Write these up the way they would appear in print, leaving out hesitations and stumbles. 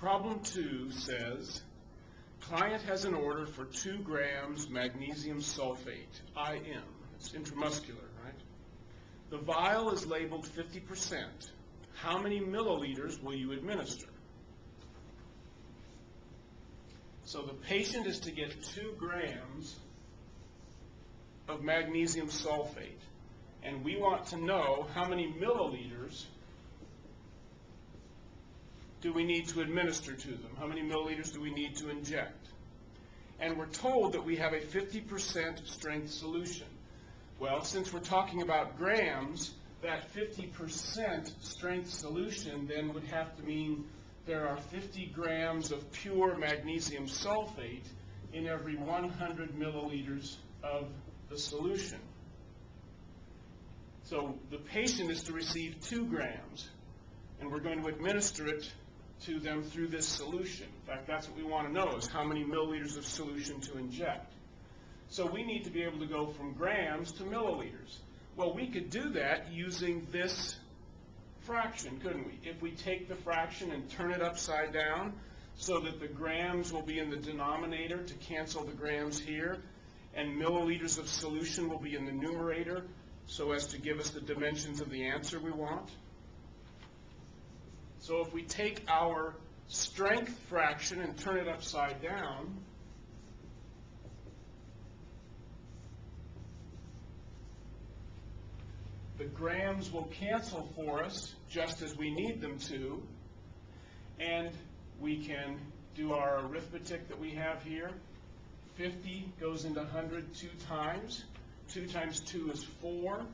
Problem 2 says, client has an order for 2 grams magnesium sulfate, IM. It's intramuscular, right? The vial is labeled 50%. How many milliliters will you administer? So the patient is to get 2 grams of magnesium sulfate, and we want to know how many milliliters do we need to administer to them? How many milliliters do we need to inject? And we're told that we have a 50% strength solution. Well, since we're talking about grams, that 50% strength solution then would have to mean there are 50 grams of pure magnesium sulfate in every 100 milliliters of the solution. So the patient is to receive 2 grams, and we're going to administer it to them through this solution. In fact, that's what we want to know, is how many milliliters of solution to inject. So we need to be able to go from grams to milliliters. Well, we could do that using this fraction, couldn't we? If we take the fraction and turn it upside down so that the grams will be in the denominator to cancel the grams here, and milliliters of solution will be in the numerator so as to give us the dimensions of the answer we want. So if we take our strength fraction and turn it upside down, the grams will cancel for us just as we need them to, and we can do our arithmetic that we have here. 50 goes into 100 2 times. 2 times 2 is 4.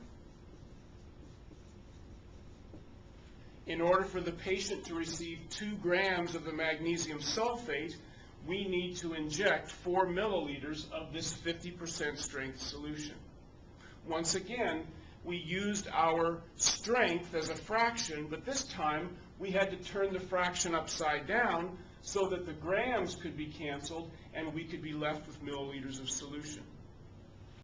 In order for the patient to receive 2 grams of the magnesium sulfate, we need to inject 4 milliliters of this 50% strength solution. Once again, we used our strength as a fraction, but this time we had to turn the fraction upside down so that the grams could be canceled and we could be left with milliliters of solution.